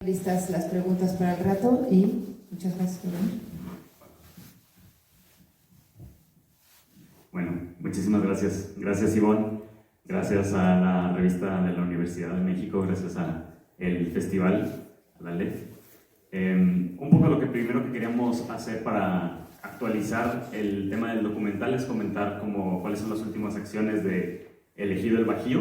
Listas las preguntas para el rato y muchas gracias por venir. Bueno, muchísimas gracias. Gracias, Ivonne. Gracias a la revista de la Universidad de México, gracias al festival, a la LEF. Un poco lo que primero que queríamos hacer para actualizar el tema del documental es comentar cuáles son las últimas acciones de El Ejido del Bajío.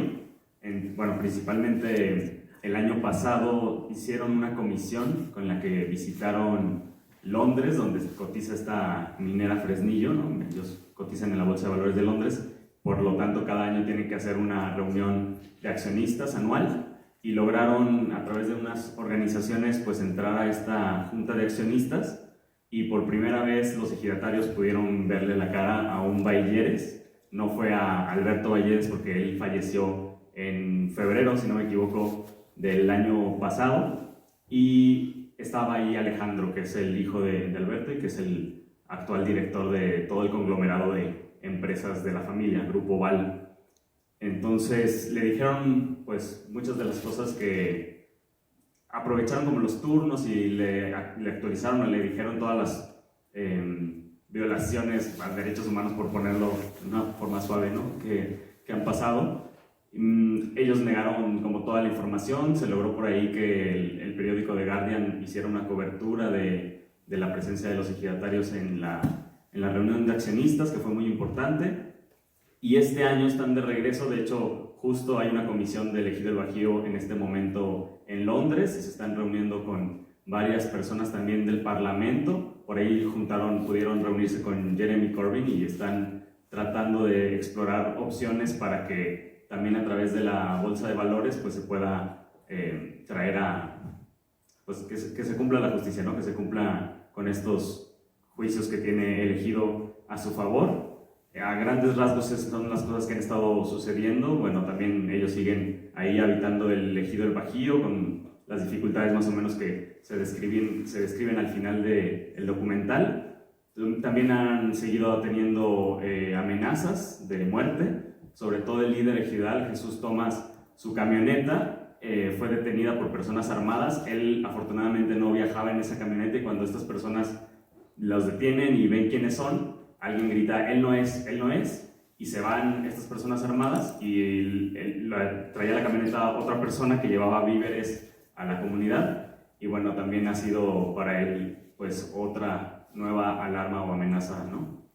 Bueno, principalmente el año pasado hicieron una comisión con la que visitaron Londres, donde cotiza esta minera Fresnillo, ¿no? Ellos cotizan en la Bolsa de Valores de Londres, por lo tanto cada año tienen que hacer una reunión de accionistas anual y lograron a través de unas organizaciones pues entrar a esta junta de accionistas y por primera vez los ejidatarios pudieron verle la cara a un Bailleres. No fue a Alberto Bailleres porque él falleció en febrero, si no me equivoco, del año pasado, y estaba ahí Alejandro, que es el hijo de Alberto y que es el actual director de todo el conglomerado de empresas de la familia, Grupo Val. Entonces le dijeron pues muchas de las cosas que aprovecharon como los turnos y le actualizaron o le dijeron todas las violaciones a derechos humanos, por ponerlo de una forma suave, ¿no? que han pasado. Ellos negaron como toda la información. Se logró por ahí que el periódico The Guardian hiciera una cobertura de la presencia de los ejidatarios en la reunión de accionistas, que fue muy importante. Y este año están de regreso. De hecho, justo hay una comisión del Ejido del Bajío en este momento en Londres y se están reuniendo con varias personas también del Parlamento. Por ahí pudieron reunirse con Jeremy Corbyn y están tratando de explorar opciones para que también a través de la Bolsa de Valores pues se pueda traer pues que se cumpla la justicia, ¿no? Que se cumpla con estos juicios que tiene el ejido a su favor. A grandes rasgos esas son las cosas que han estado sucediendo. Bueno, también ellos siguen ahí habitando el Ejido del Bajío con las dificultades más o menos que se describen al final del documental. También han seguido teniendo amenazas de muerte. Sobre todo el líder ejidal, Jesús Tomás, su camioneta fue detenida por personas armadas. Él afortunadamente no viajaba en esa camioneta y cuando estas personas los detienen y ven quiénes son, alguien grita, él no es, y se van estas personas armadas y traía la camioneta a otra persona que llevaba víveres a la comunidad. Y bueno, también ha sido para él pues otra nueva alarma o amenaza, ¿no?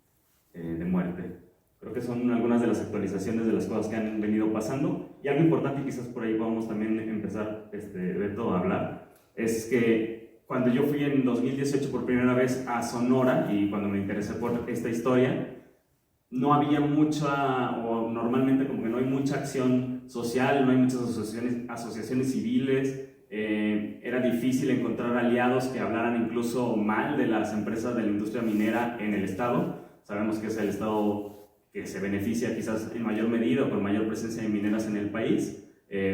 De muerte. Creo que son algunas de las actualizaciones de las cosas que han venido pasando. Y algo importante, y quizás por ahí podamos también empezar, Beto, a hablar, es que cuando yo fui en 2018 por primera vez a Sonora y cuando me interesé por esta historia, no había o normalmente como que no hay mucha acción social, no hay muchas asociaciones civiles. Era difícil encontrar aliados que hablaran incluso mal de las empresas de la industria minera en el estado. Sabemos que es el estado que se beneficia quizás en mayor medida o con mayor presencia de mineras en el país.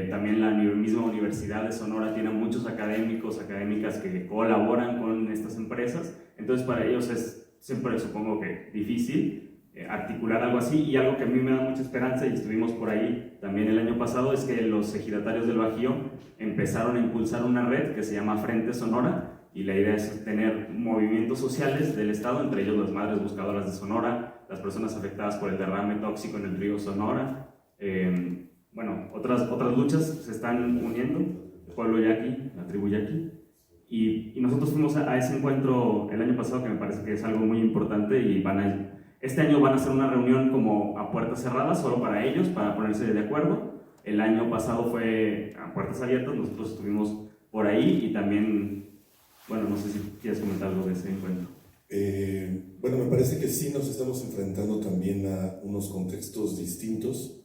También la misma Universidad de Sonora tiene muchos académicas que colaboran con estas empresas. Entonces para ellos es siempre, supongo que difícil articular algo así, y algo que a mí me da mucha esperanza, y estuvimos por ahí también el año pasado, es que los ejidatarios del Bajío empezaron a impulsar una red que se llama Frente Sonora, y la idea es tener movimientos sociales del estado, entre ellos las Madres Buscadoras de Sonora, las personas afectadas por el derrame tóxico en el río Sonora. Bueno, otras luchas se están uniendo, el pueblo yaqui, la tribu yaqui, y nosotros fuimos a ese encuentro el año pasado, que me parece que es algo muy importante, y este año van a hacer una reunión como a puertas cerradas, solo para ellos, para ponerse de acuerdo. El año pasado fue a puertas abiertas, nosotros estuvimos por ahí, y también, bueno, no sé si quieres comentar algo de ese encuentro. Bueno, me parece que sí nos estamos enfrentando también a unos contextos distintos,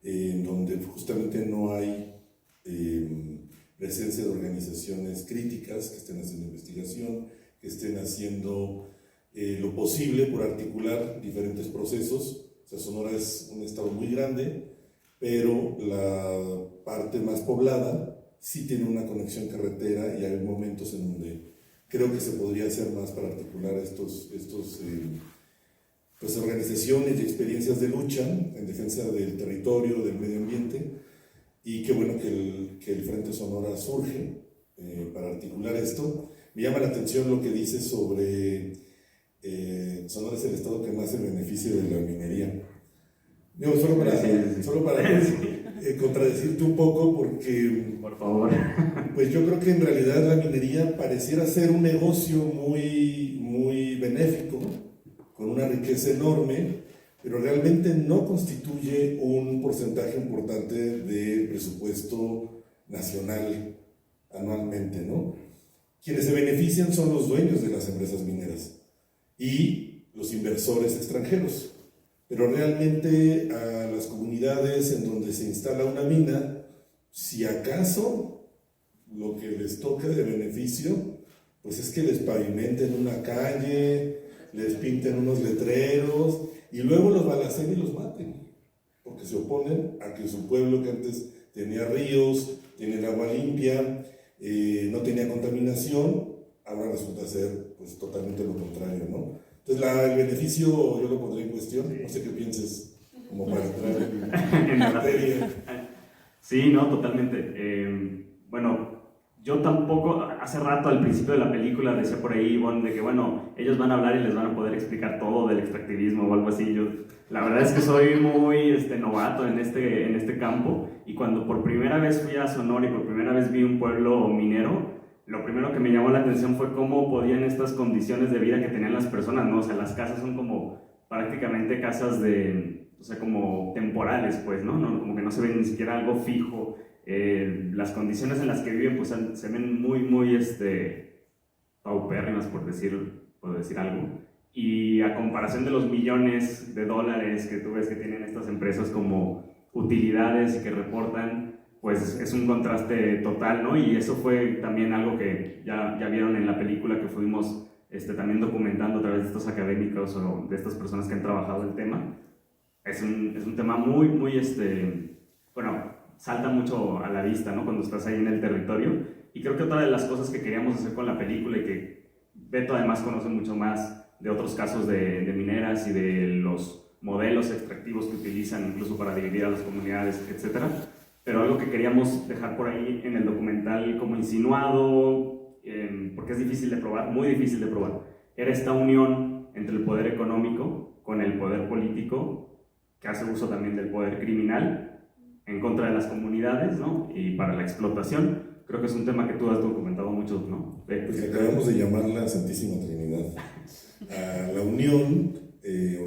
en donde justamente no hay presencia de organizaciones críticas que estén haciendo investigación, que estén haciendo lo posible por articular diferentes procesos. O sea, Sonora es un estado muy grande, pero la parte más poblada sí tiene una conexión carretera y hay momentos en donde creo que se podría hacer más para articular pues, organizaciones y experiencias de lucha en defensa del territorio, del medio ambiente, y qué bueno que el Frente Sonora surge. para articular esto. Me llama la atención lo que dice sobre Sonora es el estado que más se beneficia de la minería. Digo, solo para contradecirte un poco, porque por favor. pues yo creo que en realidad la minería pareciera ser un negocio muy benéfico, con una riqueza enorme, pero realmente no constituye un porcentaje importante del presupuesto nacional anualmente, ¿no? Quienes se benefician son los dueños de las empresas mineras y los inversores extranjeros, pero realmente a las comunidades en donde se instala una mina, si acaso lo que les toca de beneficio, pues es que les pavimenten una calle, les pinten unos letreros y luego los balacen y los maten, porque se oponen a que su pueblo, que antes tenía ríos, tiene agua limpia, no tenía contaminación, ahora resulta ser pues totalmente lo contrario, ¿no? Entonces el beneficio yo lo pondré en cuestión, no sé qué pienses, como para entrar en materia. Sí, no, totalmente. Bueno, yo tampoco, hace rato al principio de la película decía por ahí, Ivonne, de que bueno, ellos van a hablar y les van a poder explicar todo del extractivismo o algo así. Yo, la verdad es que soy muy novato en este campo, y cuando por primera vez fui a Sonora y por primera vez vi un pueblo minero, lo primero que me llamó la atención fue cómo podían estas condiciones de vida que tenían las personas, ¿no? O sea, las casas son como prácticamente casas o sea, como temporales, pues, ¿no? Como que no se ve ni siquiera algo fijo. Las condiciones en las que viven, pues, se ven muy paupérrimas, por decir algo. Y a comparación de los millones de dólares que tú ves que tienen estas empresas como utilidades y que reportan, pues es un contraste total, ¿no? Y eso fue también algo que ya vieron en la película que fuimos también documentando a través de estos académicos o de estas personas que han trabajado el tema. Es un tema muy, bueno, salta mucho a la vista, ¿no? Cuando estás ahí en el territorio. Y creo que otra de las cosas que queríamos hacer con la película, y que Beto además conoce mucho más de otros casos de mineras y de los modelos extractivos que utilizan incluso para dividir a las comunidades, etcétera. Pero algo que queríamos dejar por ahí en el documental como insinuado, porque es difícil de probar, muy difícil de probar, era esta unión entre el poder económico con el poder político, que hace uso también del poder criminal en contra de las comunidades, ¿no? Y para la explotación. Creo que es un tema que tú has documentado mucho, ¿no? Pues acabamos de llamar la Santísima Trinidad, a la unión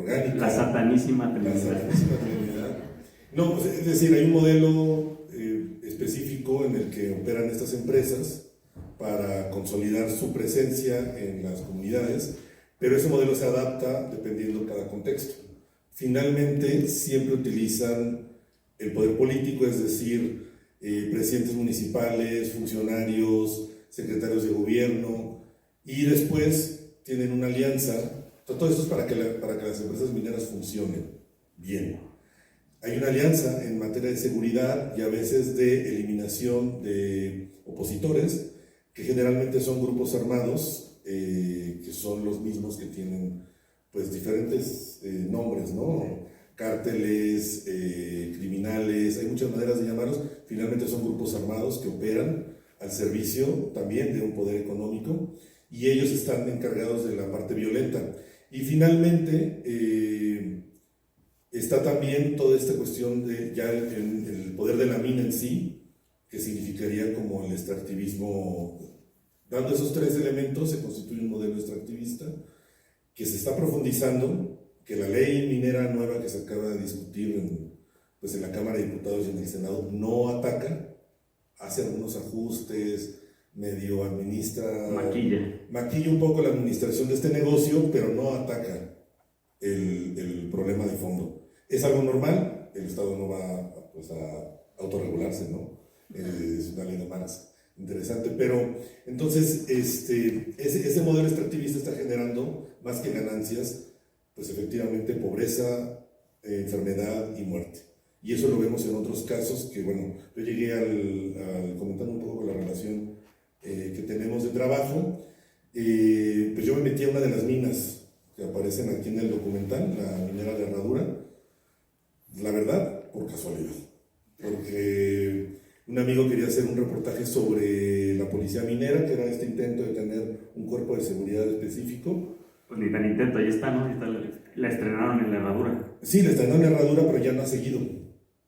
orgánica. La Satanísima Trinidad. La Santísima Trinidad. No, pues, es decir, hay un modelo específico en el que operan estas empresas para consolidar su presencia en las comunidades, pero ese modelo se adapta dependiendo de cada contexto. Finalmente, siempre utilizan el poder político, es decir, presidentes municipales, funcionarios, secretarios de gobierno, y después tienen una alianza. Todo esto es para que las empresas mineras funcionen bien. Hay una alianza en materia de seguridad y a veces de eliminación de opositores, que generalmente son grupos armados, que son los mismos que tienen pues diferentes nombres, ¿no? Cárteles, criminales, hay muchas maneras de llamarlos. Finalmente son grupos armados que operan al servicio también de un poder económico, y ellos están encargados de la parte violenta. Y finalmente está también toda esta cuestión de ya el poder de la mina en sí, que significaría como el extractivismo. Dando esos tres elementos se constituye un modelo extractivista que se está profundizando, que la ley minera nueva que se acaba de discutir en la Cámara de Diputados y en el Senado no ataca, hace algunos ajustes, medio administra, maquilla un poco la administración de este negocio, pero no ataca el problema de fondo. Es algo normal, el Estado no va pues, a autorregularse, ¿no? Es una ley de Marx. Interesante, pero entonces ese modelo extractivista está generando más que ganancias, pues efectivamente pobreza, enfermedad y muerte. Y eso lo vemos en otros casos que, bueno, yo llegué al comentando un poco la relación que tenemos de trabajo, pues yo me metí a una de las minas que aparecen aquí en el documental, la minera de Herradura, la verdad, por casualidad, porque un amigo quería hacer un reportaje sobre la policía minera, que era este intento de tener un cuerpo de seguridad específico. Pues ni tan intento, ahí está, ¿no? Ahí está, la estrenaron en la herradura. Sí, le están dando la herradura, pero ya no ha seguido.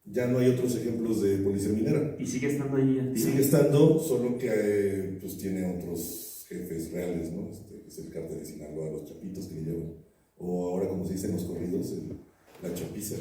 Ya no hay otros ejemplos de policía minera. Y sigue estando ahí activo. Sigue estando, solo que pues tiene otros jefes reales, ¿no? Que es el cártel de Sinaloa, los chapitos que le llevan. O ahora, como se dice en los corridos, la chapiza.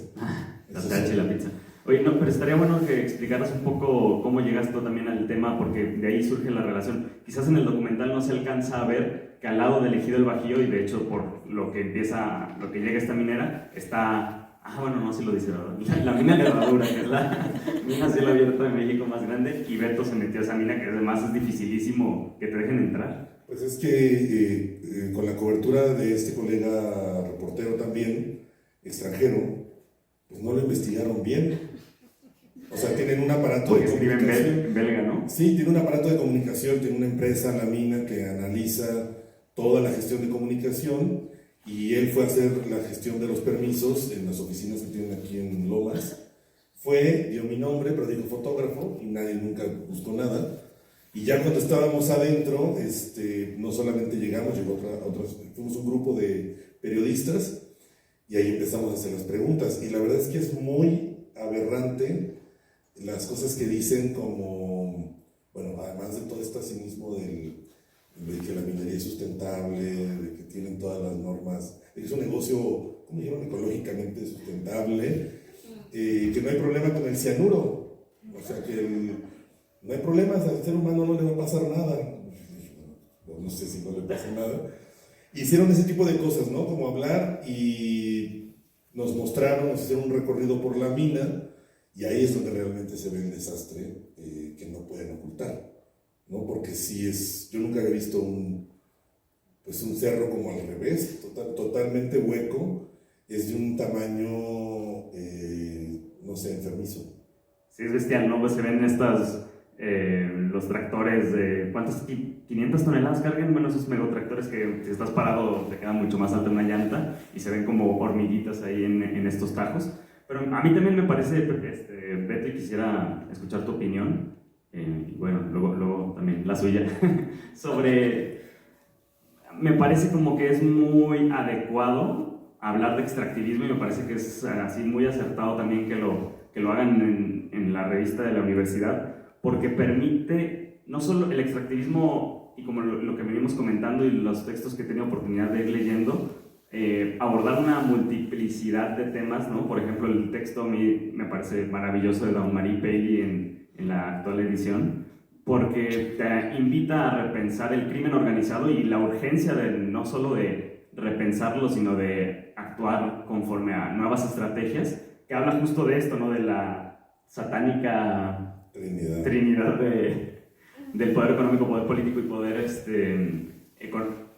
La tacha y la pizza. Oye, no, pero estaría bueno que explicaras un poco cómo llegaste tú también al tema, porque de ahí surge la relación. Quizás en el documental no se alcanza a ver que al lado del Ejido del Bajío, y de hecho por lo que llega esta minera, está... bueno, no, sí lo dice, ¿verdad? La mina de Herradura, que es la mina a cielo abierto de México más grande, y Beto se metió a esa mina, que además es dificilísimo que te dejen entrar. Pues es que con la cobertura de este colega reportero también, extranjero, pues no lo investigaron bien. O sea, tienen un aparato Porque de escriben comunicación. belga, ¿no? Sí, tiene un aparato de comunicación, tiene una empresa, la mina, que analiza toda la gestión de comunicación, y él fue a hacer la gestión de los permisos en las oficinas que tienen aquí en Lomas. Dio mi nombre, pero dijo fotógrafo, y nadie nunca buscó nada. Y ya cuando estábamos adentro, no solamente llegamos, fuimos un grupo de periodistas, y ahí empezamos a hacer las preguntas. Y la verdad es que es muy aberrante las cosas que dicen, como, bueno, además de todo este cinismo de que la minería es sustentable, de que tienen todas las normas, de que es un negocio, ¿cómo dijeron?, ecológicamente sustentable, que no hay problema con el cianuro, o sea que no hay problemas, al ser humano no le va a pasar nada. No sé si no le pasa nada. Hicieron ese tipo de cosas, ¿no? Como hablar, y nos hicieron un recorrido por la mina, y ahí es donde realmente se ve el desastre que no pueden ocultar, ¿no? Porque yo nunca había visto un cerro como al revés, totalmente hueco, es de un tamaño, no sé, enfermizo. Sí, es bestial, ¿no? Pues se ven los tractores de, ¿cuántas? 500 toneladas cargan. Bueno, esos megotractores que si estás parado te quedan mucho más alta una llanta, y se ven como hormiguitas ahí en estos tajos. Pero a mí también me parece, Beto, y quisiera escuchar tu opinión, y bueno, luego también la suya, me parece como que es muy adecuado hablar de extractivismo, y me parece que es así muy acertado también que lo hagan en la revista de la universidad, porque permite no solo el extractivismo, y como lo que venimos comentando y los textos que he tenido oportunidad de ir leyendo, abordar una multiplicidad de temas, ¿no? Por ejemplo, el texto a mí me parece maravilloso de Dawn-Marie Paley en la actual edición, porque te invita a repensar el crimen organizado y la urgencia no solo de repensarlo, sino de actuar conforme a nuevas estrategias, que habla justo de esto, ¿no? De la satánica trinidad del poder económico, poder político y poder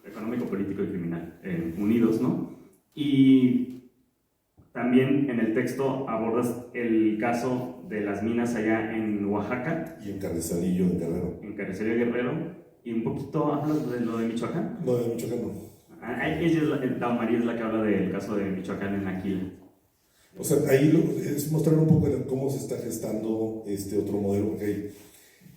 económico, político y criminal, unidos, ¿no? Y también en el texto abordas el caso de las minas allá en Oaxaca. Y en Carrizalillo, en Guerrero. En Carrizalillo, Guerrero. Y un poquito hablas de lo de Michoacán. No, de Michoacán no. Dawn-Marie es la que habla del caso de Michoacán en Aquila. O sea, ahí es mostrar un poco de cómo se está gestando este otro modelo. Okay.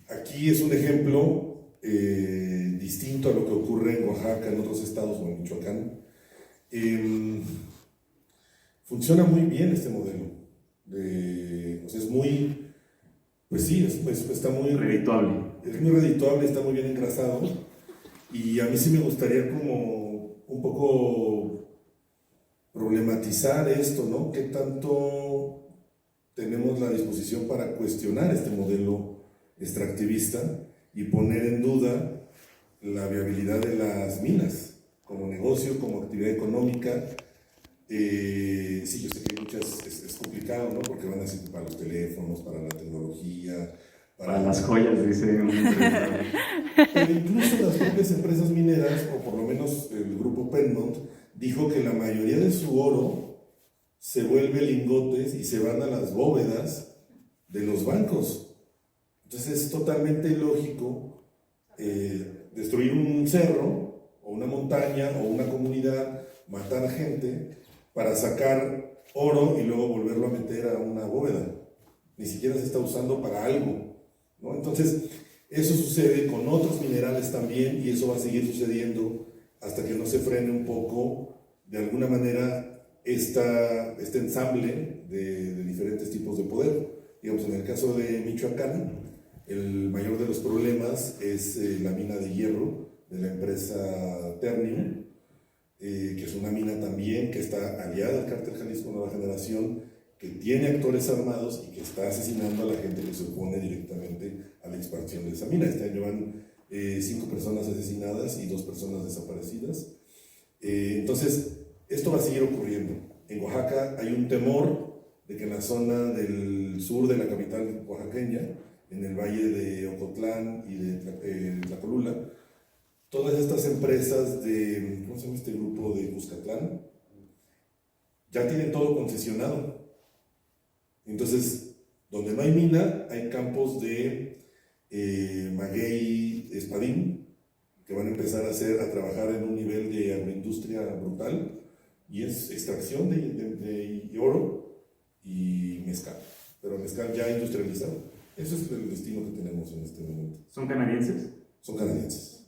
Aquí es un ejemplo distinto a lo que ocurre en Oaxaca, en otros estados o en Michoacán. Funciona muy bien este modelo. O sea, es muy, pues sí, está muy redituable. Es muy redituable, está muy bien engrasado. Y a mí sí me gustaría como un poco problematizar esto, ¿no? ¿Qué tanto tenemos la disposición para cuestionar este modelo extractivista y poner en duda la viabilidad de las minas como negocio, como actividad económica? Sí, yo sé que muchas es complicado, ¿no? Porque van a ser para los teléfonos, para la tecnología, para las joyas, dice un empresario. Pero incluso las propias empresas mineras, o por lo menos el grupo Penmont, dijo que la mayoría de su oro se vuelve lingotes y se van a las bóvedas de los bancos. Entonces es totalmente ilógico destruir un cerro, o una montaña, o una comunidad, matar gente para sacar oro y luego volverlo a meter a una bóveda. Ni siquiera se está usando para algo, ¿no? Entonces, Eso sucede con otros minerales también y eso va a seguir sucediendo hasta que no se frene un poco, de alguna manera, este ensamble de diferentes tipos de poder. Digamos, en el caso de Michoacán, el mayor de los problemas es la mina de hierro de la empresa Ternium, que es una mina también que está aliada al Cártel Jalisco Nueva Generación, que tiene actores armados y que está asesinando a la gente que se opone directamente a la expansión de esa mina. Este año van 5 personas asesinadas y 2 personas desaparecidas. Entonces, esto va a seguir ocurriendo. En Oaxaca hay un temor de que en la zona del sur de la capital oaxaqueña, en el valle de Ocotlán y de Tlacolula, todas estas empresas de, ¿cómo se llama este grupo de Cuscatlán? Ya tienen todo concesionado. Entonces, donde no hay mina, hay campos de maguey espadín, que van a empezar a trabajar en un nivel de agroindustria brutal, y es extracción de oro y mezcal, pero mezcal ya industrializado. Eso es el destino que tenemos en este momento. ¿Son canadienses? Son canadienses.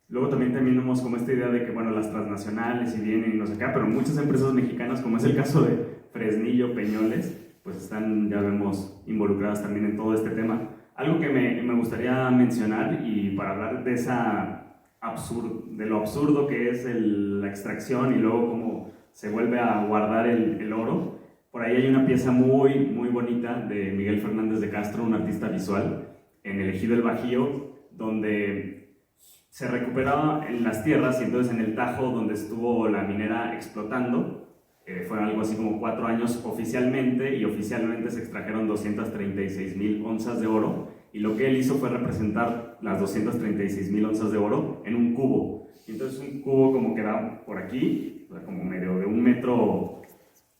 Luego también tenemos como esta idea de que, bueno, las transnacionales y vienen y no sé qué, pero muchas empresas mexicanas, como es el caso de Fresnillo, Peñoles, pues están, ya vemos, involucradas también en todo este tema. Algo que me gustaría mencionar, y para hablar de de lo absurdo que es la extracción y luego cómo se vuelve a guardar el oro, por ahí hay una pieza muy, muy bonita de Miguel Fernández de Castro, un artista visual, en el Ejido El Bajío, donde se recuperaba en las tierras y entonces en el Tajo donde estuvo la minera explotando, fueron algo así como 4 años oficialmente, y oficialmente se extrajeron 236,000 onzas de oro, y lo que él hizo fue representar las 236,000 onzas de oro en un cubo. Y entonces un cubo como que da por aquí, o sea, como medio de 1 metro,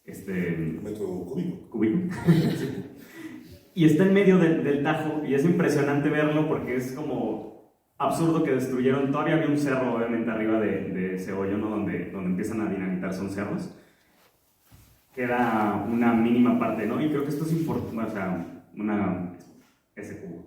Un metro cúbico. Y está en medio del Tajo, y es impresionante verlo porque es como absurdo que destruyeron. Todavía había un cerro obviamente arriba de ese hoyo, ¿no? donde empiezan a dinamitar, son cerros. Queda una mínima parte, ¿no? Y creo que esto es importante, o sea, ese cubo.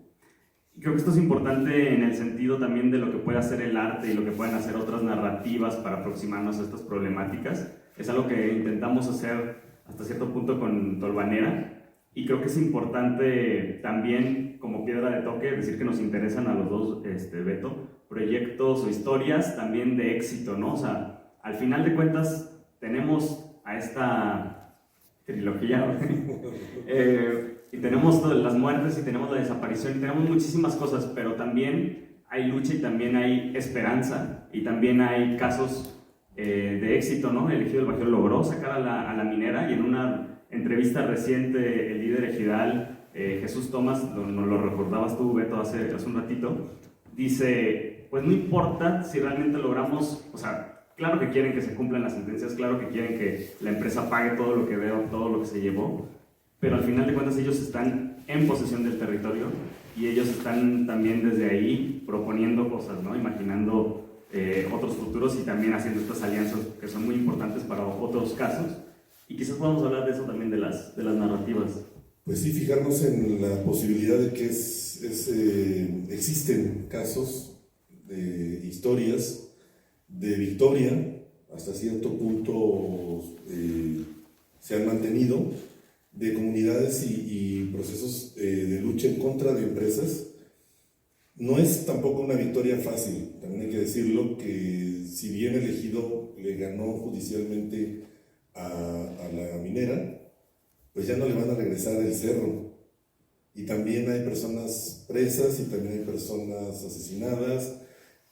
Y creo que esto es importante en el sentido también de lo que puede hacer el arte y lo que pueden hacer otras narrativas para aproximarnos a estas problemáticas. Es algo que intentamos hacer hasta cierto punto con Tolvanera, y creo que es importante también, como piedra de toque, decir que nos interesan a los dos, Beto, proyectos o historias también de éxito, ¿no? O sea, al final de cuentas tenemos a esta trilogía, y tenemos todas las muertes, y tenemos la desaparición, y tenemos muchísimas cosas, pero también hay lucha y también hay esperanza, y también hay casos de éxito, ¿no? El Ejido del Bajío logró sacar a la minera, y en una entrevista reciente el líder ejidal, Jesús Tomás, nos lo recordabas tú, Beto, hace un ratito, dice, pues no importa si realmente logramos, o sea, claro que quieren que se cumplan las sentencias, claro que quieren que la empresa pague todo lo que debe, todo lo que se llevó, pero al final de cuentas ellos están en posesión del territorio, y ellos están también desde ahí proponiendo cosas, ¿no? Imaginando otros futuros, y también haciendo estas alianzas que son muy importantes para otros casos, y quizás podamos hablar de eso también, de las narrativas. Pues sí, fijarnos en la posibilidad de que existen casos de historias de victoria, hasta cierto punto se han mantenido, de comunidades y procesos de lucha en contra de empresas. No es tampoco una victoria fácil, también hay que decirlo, que si bien el Ejido le ganó judicialmente a la minera, pues ya no le van a regresar el cerro. Y también hay personas presas, y también hay personas asesinadas,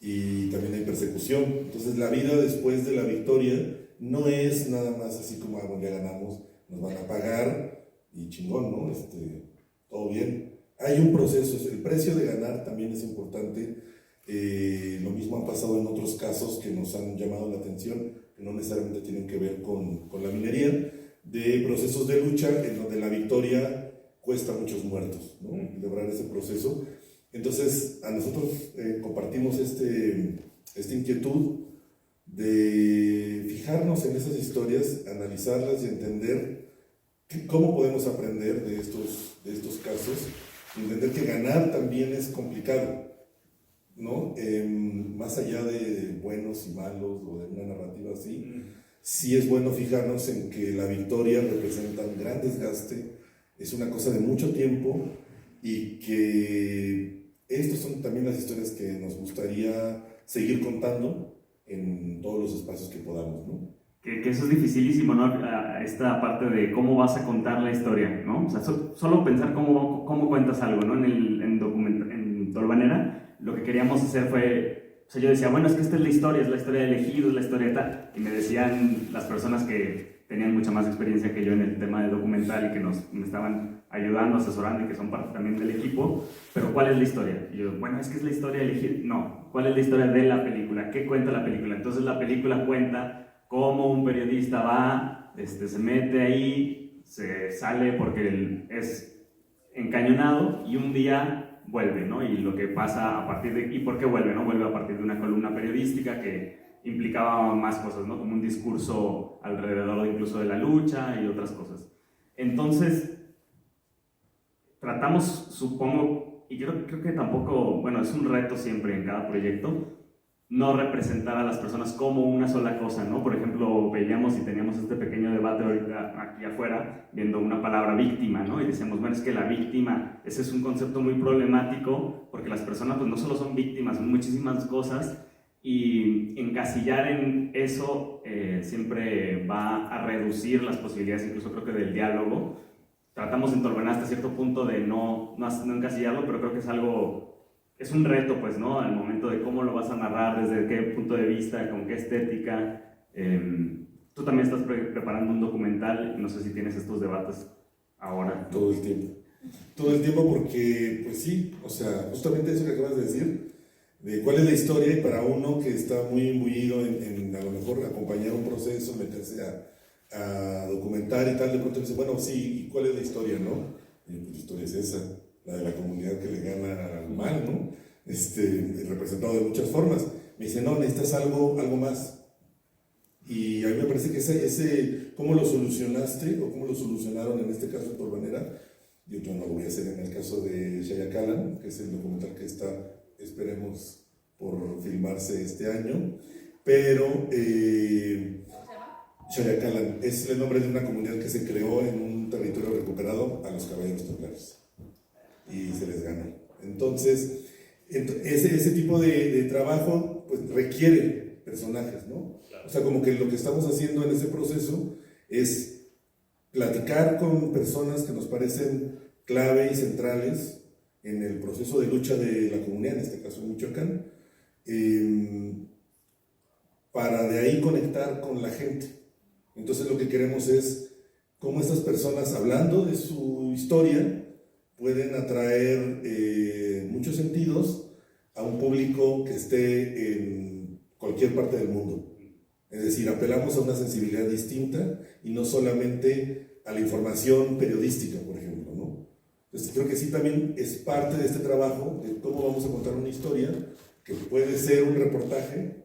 y también hay persecución. Entonces la vida después de la victoria no es nada más así como, bueno, ya ganamos, nos van a pagar y chingón, ¿no? Todo bien. Hay un proceso, el precio de ganar también es importante. Lo mismo ha pasado en otros casos que nos han llamado la atención, que no necesariamente tienen que ver con la minería, de procesos de lucha en donde la victoria cuesta muchos muertos, ¿no? Lograr ese proceso. Entonces, a nosotros compartimos esta inquietud de fijarnos en esas historias, analizarlas y entender cómo podemos aprender de estos casos, entender que ganar también es complicado. ¿no? Más allá de buenos y malos o de una narrativa así, sí es bueno fijarnos en que la victoria representa un gran desgaste, es una cosa de mucho tiempo y que estas son también las historias que nos gustaría seguir contando en todos los espacios que podamos, ¿no? Que eso es dificilísimo, ¿no? Esta parte de cómo vas a contar la historia, ¿no? O sea, solo pensar cómo cuentas algo, ¿no? En Tolvanera, lo que queríamos hacer fue, o sea, yo decía, bueno, es que esta es la historia de elegidos, es la historia de tal, y me decían las personas que tenían mucha más experiencia que yo en el tema de documental y que me estaban ayudando, asesorando y que son parte también del equipo, pero ¿cuál es la historia? Y yo, bueno, es que es la historia de elegir, no, ¿cuál es la historia de la película? ¿Qué cuenta la película? Entonces la película cuenta cómo un periodista va, se mete ahí, se sale porque él es encañonado y un día vuelve, ¿no? Y lo que pasa a partir de... ¿Y por qué vuelve, no? Vuelve a partir de una columna periodística que implicaba más cosas, ¿no? Como un discurso alrededor incluso de la lucha y otras cosas. Entonces, tratamos, supongo, y creo que tampoco, bueno, es un reto siempre en cada proyecto, no representar a las personas como una sola cosa, ¿no? Por ejemplo, veíamos y teníamos este pequeño debate ahorita aquí afuera, viendo una palabra víctima, ¿no? Y decíamos, bueno, es que la víctima, ese es un concepto muy problemático, porque las personas pues no solo son víctimas, son muchísimas cosas, y encasillar en eso siempre va a reducir las posibilidades, incluso creo que del diálogo. Tratamos en Tolvanera hasta cierto punto de no encasillarlo, pero creo que es un reto, pues, ¿no? Al momento de cómo lo vas a narrar, desde qué punto de vista, con qué estética. Tú también estás preparando un documental, no sé si tienes estos debates ahora. Todo el tiempo. Todo el tiempo porque, pues sí, o sea, justamente eso que acabas de decir, de cuál es la historia, y para uno que está muy imbuido en a lo mejor acompañar un proceso, meterse a documentar y tal, de pronto dice, bueno, sí, ¿y cuál es la historia, no? Y pues la historia es esa, la de la comunidad que le gana al mal, ¿no? Representado de muchas formas. Me dice, no, necesitas algo más. Y a mí me parece que ese ¿cómo lo solucionaste o cómo lo solucionaron en este caso en Tolvanera? Yo no lo voy a hacer en el caso de Xayacalán, que es el documental que está, esperemos, por filmarse este año, pero Xayacalán es el nombre de una comunidad que se creó en un territorio recuperado a los caballeros templarios y se les ganó. Entonces, ese tipo de trabajo pues requiere personajes, ¿no? O sea, como que lo que estamos haciendo en ese proceso es platicar con personas que nos parecen clave y centrales en el proceso de lucha de la comunidad, en este caso en Michoacán, para de ahí conectar con la gente. Entonces lo que queremos es cómo estas personas, hablando de su historia, pueden atraer muchos sentidos a un público que esté en cualquier parte del mundo. Es decir, apelamos a una sensibilidad distinta y no solamente a la información periodística, por ejemplo, ¿no? Entonces creo que sí también es parte de este trabajo de cómo vamos a contar una historia que puede ser un reportaje,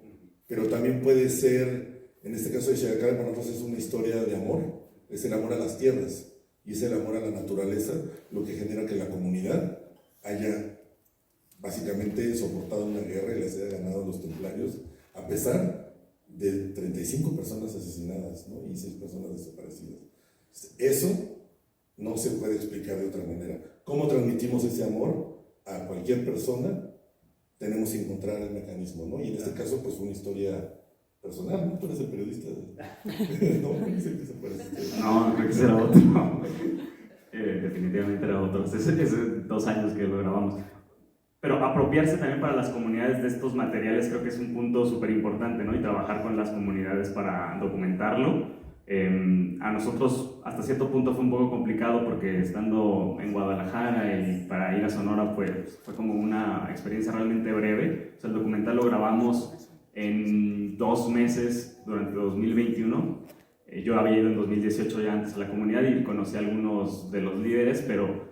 pero también puede ser, en este caso de Xayacalán, para nosotros es una historia de amor, es el amor a las tierras y es el amor a la naturaleza lo que genera que la comunidad haya básicamente soportado una guerra y les haya ganado a los templarios, a pesar de 35 personas asesinadas, ¿no? Y 6 personas desaparecidas. Eso no se puede explicar de otra manera. ¿Cómo transmitimos ese amor a cualquier persona? Tenemos que encontrar el mecanismo, ¿no? Y en este caso, pues, una historia personal, ¿no? Tú eres el periodista. No, creo que será otro. Definitivamente era otro. Hace 2 años que lo grabamos. Pero apropiarse también para las comunidades de estos materiales creo que es un punto súper importante, ¿no? Y trabajar con las comunidades para documentarlo. A nosotros hasta cierto punto fue un poco complicado porque estando en Guadalajara y para ir a Sonora pues, fue como una experiencia realmente breve. O sea, el documental lo grabamos en 2 meses durante 2021. Yo había ido en 2018 ya antes a la comunidad y conocí a algunos de los líderes, pero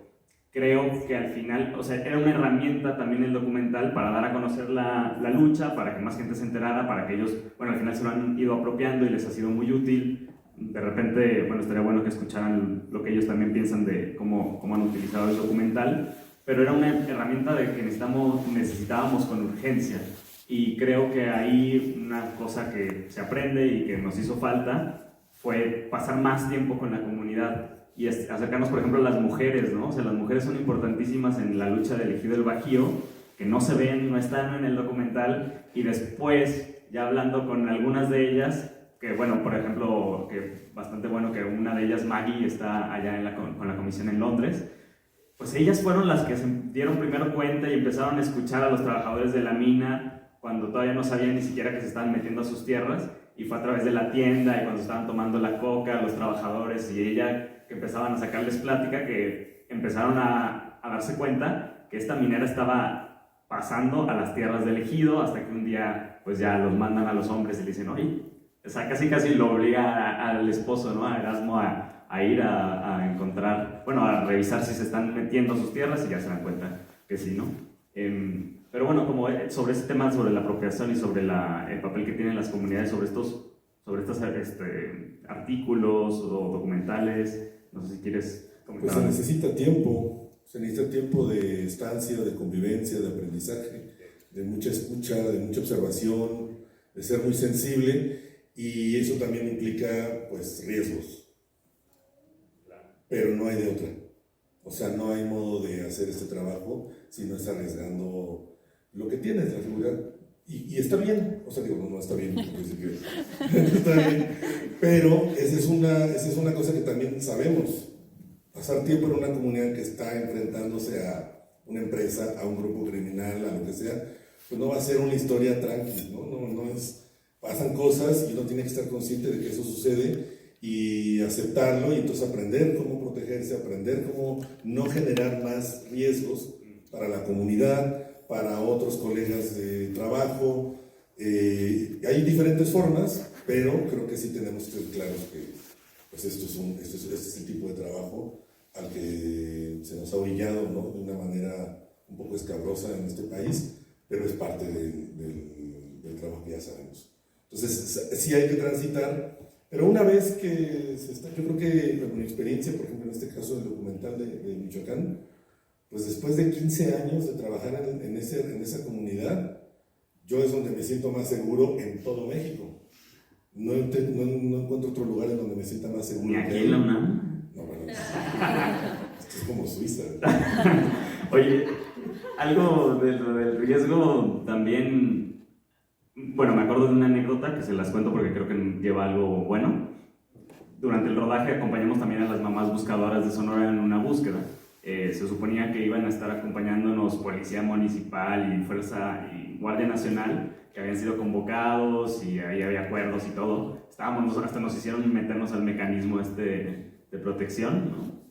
creo que al final, o sea, era una herramienta también el documental para dar a conocer la lucha, para que más gente se enterara, para que ellos, bueno, al final se lo han ido apropiando y les ha sido muy útil. De repente, bueno, estaría bueno que escucharan lo que ellos también piensan de cómo han utilizado el documental. pero era una herramienta de que necesitábamos con urgencia. Y creo que ahí una cosa que se aprende y que nos hizo falta fue pasar más tiempo con la comunidad y acercarnos, por ejemplo, a las mujeres, ¿no? O sea, las mujeres son importantísimas en la lucha del Ejido del Bajío, que no se ven, no están en el documental, y después, ya hablando con algunas de ellas, que bueno, por ejemplo, que bastante bueno que una de ellas, Maggie, está allá con la comisión en Londres, pues ellas fueron las que se dieron primero cuenta y empezaron a escuchar a los trabajadores de la mina cuando todavía no sabían ni siquiera que se estaban metiendo a sus tierras, y fue a través de la tienda y cuando estaban tomando la coca, los trabajadores y ella, que empezaban a sacarles plática, que empezaron a darse cuenta que esta minera estaba pasando a las tierras del ejido, hasta que un día pues ya los mandan a los hombres y le dicen, oye, o sea, casi lo obliga al esposo, ¿no? A Erasmo a ir a encontrar, bueno, a revisar si se están metiendo a sus tierras, y ya se dan cuenta que sí, ¿no? Pero bueno, como sobre este tema, sobre la apropiación y sobre el papel que tienen las comunidades sobre estos artículos o documentales, no sé si quieres comentar. Pues se necesita tiempo de estancia, de convivencia, de aprendizaje, de mucha escucha, de mucha observación, de ser muy sensible, y eso también implica pues riesgos, pero no hay de otra. O sea, no hay modo de hacer este trabajo si no es arriesgando lo que tienes, la seguridad. Y está bien, o sea, digo, no está bien, está bien, pero esa es una cosa que también sabemos. Pasar tiempo en una comunidad que está enfrentándose a una empresa, a un grupo criminal, a lo que sea, pues no va a ser una historia tranquila, no es, pasan cosas y uno tiene que estar consciente de que eso sucede y aceptarlo, y entonces aprender cómo protegerse, aprender cómo no generar más riesgos para la comunidad, para otros colegas de trabajo. Hay diferentes formas, pero creo que sí tenemos que ser claros que pues este es el tipo de trabajo al que se nos ha orillado, ¿no? De una manera un poco escabrosa en este país, pero es parte del trabajo que ya sabemos. Entonces sí hay que transitar, pero una vez que se está, yo creo que con mi experiencia, por ejemplo en este caso del documental de Michoacán, pues después de 15 años de trabajar en esa comunidad, yo es donde me siento más seguro en todo México. No encuentro otro lugar en donde me sienta más seguro. ¿Ni aquí en la UNAM? No, bueno, esto es como Suiza. Oye, algo de lo del riesgo también, bueno, me acuerdo de una anécdota que se las cuento porque creo que lleva algo bueno. Durante el rodaje acompañamos también a las mamás buscadoras de Sonora en una búsqueda. Se suponía que iban a estar acompañándonos Policía Municipal y Fuerza y Guardia Nacional, que habían sido convocados y ahí había acuerdos y todo. Hasta nos hicieron meternos al mecanismo de protección, ¿no?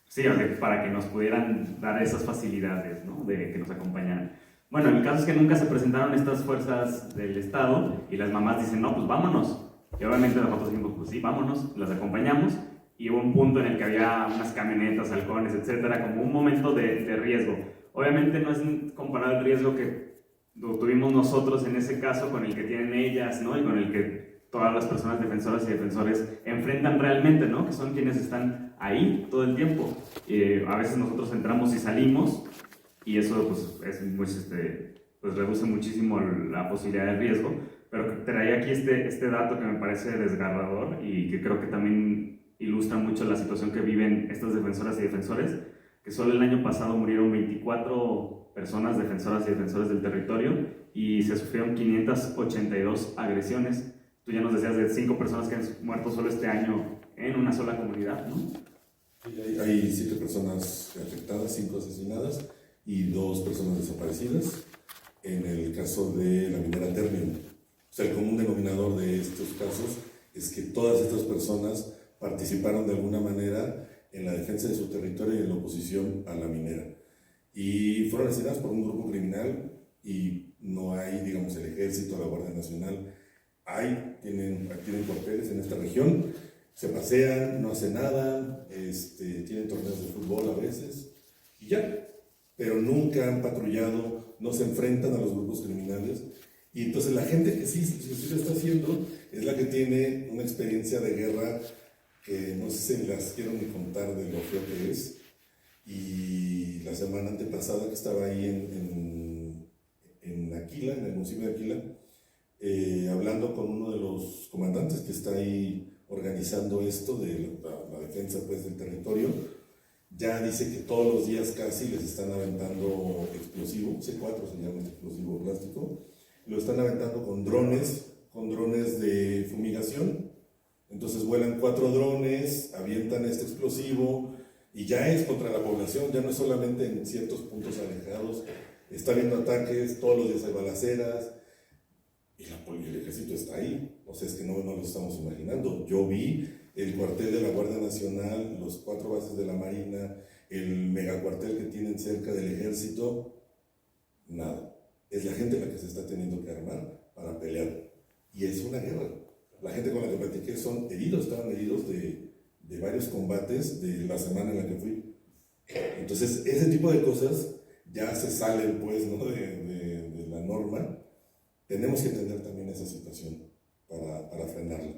Sí, para que nos pudieran dar esas facilidades, ¿no? De que nos acompañaran. Bueno, el caso es que nunca se presentaron estas fuerzas del Estado y las mamás dicen, no, pues vámonos. Y obviamente nosotros dijimos, pues sí, vámonos, las acompañamos. Y hubo un punto en el que había unas camionetas, halcones, etcétera, como un momento de riesgo. Obviamente no es comparado el riesgo que tuvimos nosotros en ese caso con el que tienen ellas, ¿no? Y con el que todas las personas defensoras y defensores enfrentan realmente, ¿no? Que son quienes están ahí todo el tiempo. A veces nosotros entramos y salimos, y eso pues reduce muchísimo la posibilidad de riesgo. Pero traía aquí este dato que me parece desgarrador y que creo que también ilustra mucho la situación que viven estas defensoras y defensores, que solo el año pasado murieron 24 personas defensoras y defensores del territorio y se sufrieron 582 agresiones. Tú ya nos decías de 5 personas que han muerto solo este año en una sola comunidad, ¿no? Hay 7 personas afectadas, 5 asesinadas y 2 personas desaparecidas. En el caso de la minera Ternium, o sea, el común denominador de estos casos es que todas estas personas participaron de alguna manera en la defensa de su territorio y en la oposición a la minera. Y fueron asesinados por un grupo criminal y no hay, digamos, el ejército, la Guardia Nacional. Tienen cuarteles en esta región, se pasean, no hacen nada, tienen torneos de fútbol a veces y ya. Pero nunca han patrullado, no se enfrentan a los grupos criminales. Y entonces la gente que sí lo está haciendo es la que tiene una experiencia de guerra que no sé si las quiero ni contar de lo feo que es, Y la semana antepasada que estaba ahí en Aquila, en el municipio de Aquila, hablando con uno de los comandantes que está ahí organizando esto de la defensa pues, del territorio, ya dice que todos los días casi les están aventando explosivo, C4 se llama explosivo plástico, lo están aventando con drones de fumigación. Entonces vuelan 4 drones, avientan este explosivo y ya es contra la población, ya no es solamente en ciertos puntos alejados, está habiendo ataques, todos los días hay balaceras y el ejército está ahí, o sea, es que no lo estamos imaginando. Yo vi el cuartel de la Guardia Nacional, los 4 bases de la Marina, el megacuartel que tienen cerca del ejército, nada. Es la gente la que se está teniendo que armar para pelear. Y es una guerra. La gente con la que platiqué estaban heridos de varios combates de la semana en la que fui. Entonces, ese tipo de cosas ya se salen, pues, ¿no? de la norma. Tenemos que entender también esa situación para frenarla.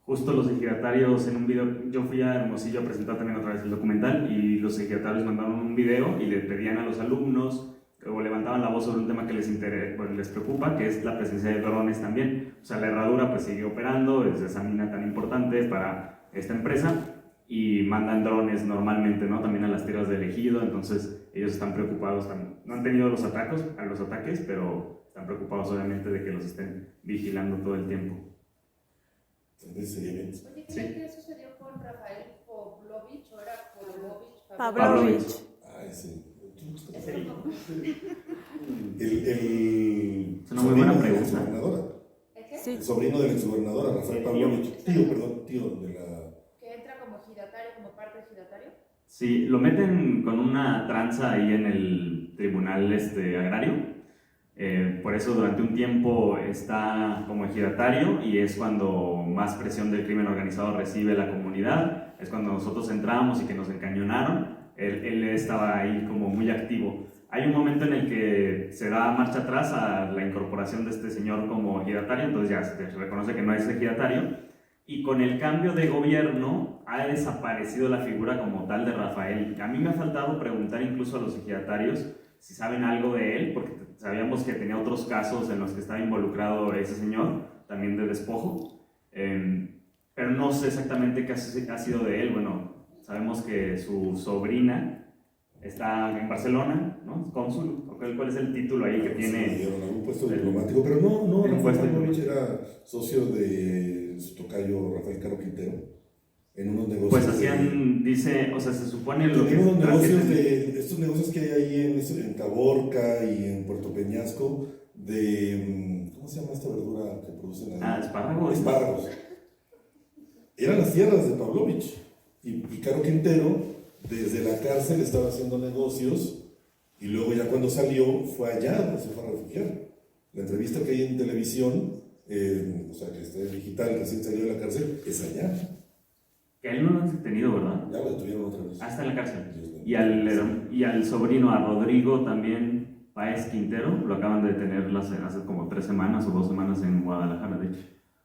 Justo los ejidatarios en un video, yo fui a Hermosillo a presentar también otra vez el documental y los ejidatarios mandaron un video y le pedían a los alumnos o levantaban la voz sobre un tema que les preocupa, que es la presencia de drones también. O sea, la herradura pues sigue operando, es esa mina tan importante para esta empresa y mandan drones normalmente, ¿no? También a las tierras del ejido, entonces ellos están preocupados también. No han tenido los ataques, pero están preocupados obviamente de que los estén vigilando todo el tiempo. Entonces sería bien. Oye, ¿qué sucedió con Rafael Pavlovich o era Pavlovich? Pavlovich. Ay, sí. Es una muy buena pregunta. Sí. El sobrino de la exgobernadora, Rafael Pavlovich. Tío de la... ¿Que entra como ejidatario, como parte ejidatario? Sí, lo meten con una tranza ahí en el tribunal agrario. Por eso durante un tiempo está como ejidatario y es cuando más presión del crimen organizado recibe la comunidad, es cuando nosotros entramos y que nos encañonaron, él estaba ahí como muy activo. Hay un momento en el que se da marcha atrás a la incorporación de este señor como ejidatario, entonces ya se reconoce que no es ejidatario, y con el cambio de gobierno ha desaparecido la figura como tal de Rafael. A mí me ha faltado preguntar incluso a los ejidatarios si saben algo de él, porque sabíamos que tenía otros casos en los que estaba involucrado ese señor, también de despojo, pero no sé exactamente qué ha sido de él. Bueno, sabemos que su sobrina está en Barcelona, ¿no? Cónsul, ¿cuál es el título ahí que tiene? Sí, dieron algún puesto diplomático, pero no, Rafael Pavlovich era socio de su tocayo Rafael Caro Quintero. En unos negocios. Pues hacían, dice, o sea, se supone lo que... unos negocios estos negocios que hay ahí en Caborca y en Puerto Peñasco, ¿cómo se llama esta verdura que producen ahí? Espárragos. Espárragos. Eran las tierras de Pavlovich. Y Caro Quintero, desde la cárcel, estaba haciendo negocios y luego ya cuando salió, fue allá, se fue a refugiar. La entrevista que hay en televisión, o sea, que está digital, recién salió de la cárcel, es allá. Que a él no lo han detenido, ¿verdad? Ya lo detuvieron otra vez. Ah, está en la cárcel. Y al sobrino, a Rodrigo también, Páez Quintero, lo acaban de detener hace como 3 semanas o 2 semanas en Guadalajara, de hecho,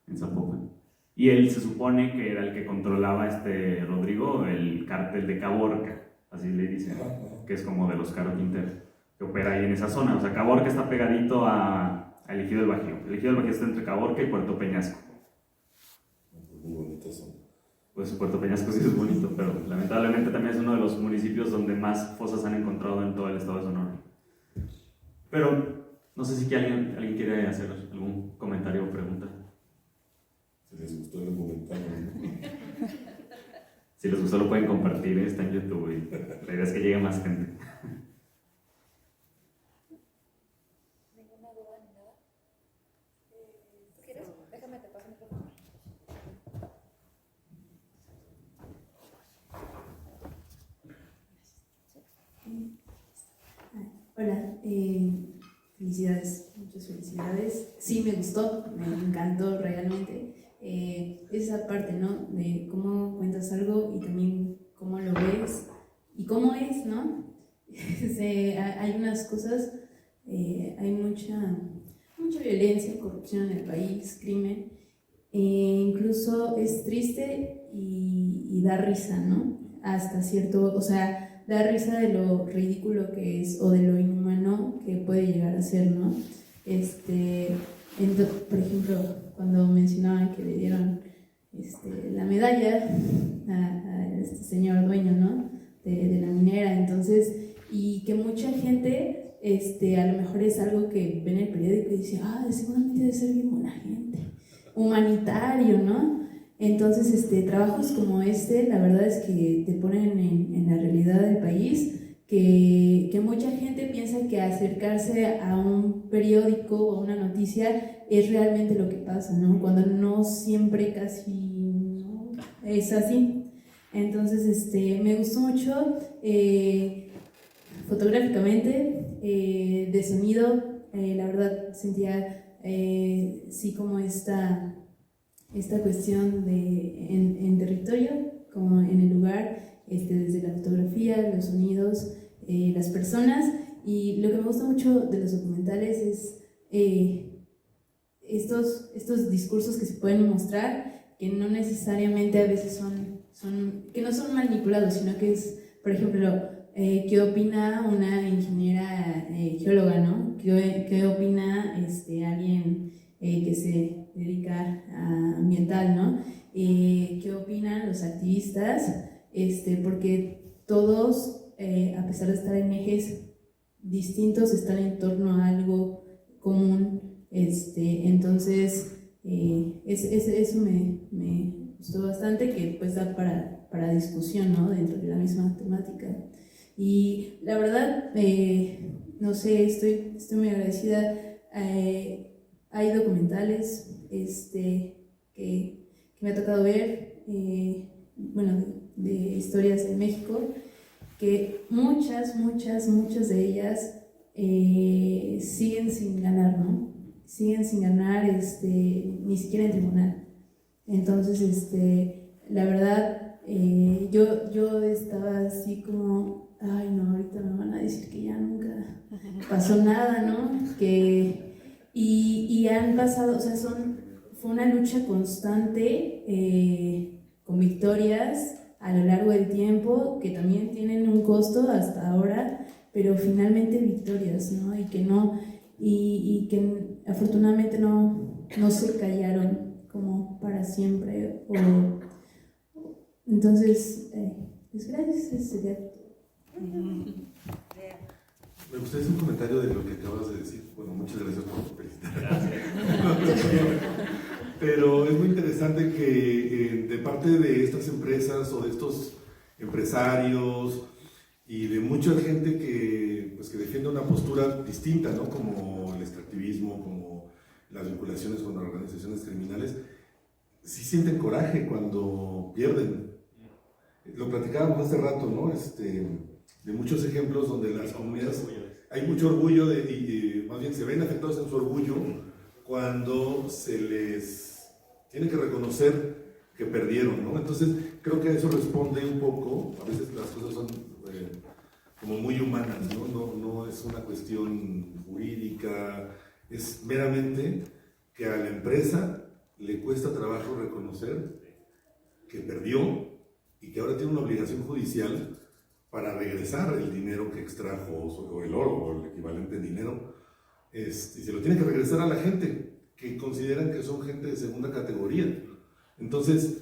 en Zapopan. Y él se supone que era el que controlaba Rodrigo, el cártel de Caborca, así le dicen, que es como de los Caro Quintero, que opera ahí en esa zona. O sea, Caborca está pegadito al Ejido del Bajío. El Ejido del Bajío está entre Caborca y Puerto Peñasco. Muy bonita zona. Pues Puerto Peñasco sí es bonito, pero lamentablemente también es uno de los municipios donde más fosas han encontrado en todo el estado de Sonora. Pero no sé si alguien quiere hacer algún comentario o pregunta. Si les gustó el documental, ¿no? Si les gustó lo pueden compartir, está en YouTube y la idea es que llegue más gente. ¿Ninguna duda ni nada? ¿Tú quieres? Déjame te paso el micrófono. Hola, felicidades, muchas felicidades. Sí, me gustó, me encantó realmente. Esa parte, ¿no? De cómo cuentas algo y también cómo lo ves y cómo es, ¿no? Hay unas cosas, hay mucha violencia, corrupción en el país, crimen. Incluso es triste y da risa, ¿no? Hasta cierto, o sea, da risa de lo ridículo que es o de lo inhumano que puede llegar a ser, ¿no? Por ejemplo, cuando mencionaban que le dieron la medalla a este señor dueño, ¿no? de la minera, entonces, y que mucha gente a lo mejor es algo que ve en el periódico y dice, seguramente debe ser bien buena gente, humanitario, ¿no? Entonces, trabajos como la verdad es que te ponen en la realidad del país, que mucha gente piensa que acercarse a un periódico o a una noticia es realmente lo que pasa, ¿no? Cuando no siempre casi no es así. Entonces, me gustó mucho fotográficamente, de sonido, la verdad sentía sí como esta cuestión en territorio, como en el lugar, desde la fotografía, los sonidos, las personas, y lo que me gusta mucho de los documentales es estos discursos que se pueden mostrar, que no necesariamente a veces que no son manipulados, sino que es, por ejemplo, ¿qué opina una ingeniera geóloga, ¿no? ¿Qué opina alguien que se dedica a ambiental, ¿no? ¿Qué opinan los activistas? Porque todos, a pesar de estar en ejes distintos, están en torno a algo común. Entonces, eso me gustó bastante, que pues da para discusión, ¿no? Dentro de la misma temática. Y la verdad, no sé, estoy muy agradecida. Hay documentales que me ha tocado ver, bueno, de historias en México, que muchas de ellas siguen sin ganar, ¿no? Siguen sin ganar, ni siquiera en tribunal. Entonces, la verdad, yo estaba así como, ay no, ahorita me van a decir que ya nunca pasó nada, ¿no? Y han pasado, o sea, fue una lucha constante, con victorias a lo largo del tiempo, que también tienen un costo hasta ahora, pero finalmente victorias, ¿no? Y que afortunadamente no se callaron como para siempre. Entonces, pues gracias, eso sería todo. Me gustaría hacer un comentario de lo que acabas de decir. Bueno, muchas gracias por felicitar. Pero es muy interesante que de parte de estas empresas o de estos empresarios y de mucha gente que defiende una postura distinta, ¿no? Como el extractivismo, como las vinculaciones con organizaciones criminales, sí sienten coraje cuando pierden. Lo platicábamos hace rato, ¿no? De muchos ejemplos donde las comunidades hay mucho orgullo y más bien se ven afectados en su orgullo cuando se les tiene que reconocer que perdieron, ¿no? Entonces creo que a eso responde un poco, a veces las cosas son como muy humanas, ¿no? No es una cuestión jurídica, es meramente que a la empresa le cuesta trabajo reconocer que perdió y que ahora tiene una obligación judicial para regresar el dinero que extrajo, o el oro, o el equivalente en dinero, y se lo tiene que regresar a la gente, que consideran que son gente de segunda categoría. Entonces,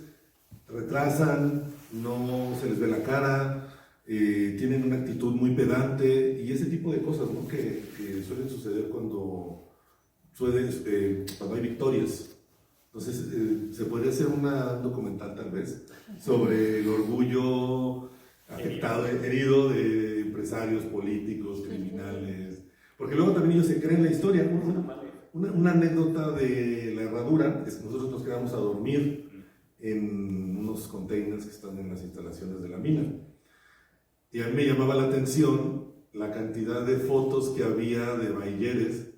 retrasan, no se les ve la cara, tienen una actitud muy pedante, y ese tipo de cosas, ¿no? que suelen suceder cuando hay victorias. Entonces, se podría hacer un documental tal vez sobre el orgullo afectado, herido de empresarios, políticos, criminales, porque luego también ellos se creen la historia. Una anécdota de la herradura es que nosotros nos quedamos a dormir en unos containers que están en las instalaciones de la mina, y a mí me llamaba la atención la cantidad de fotos que había de bailleres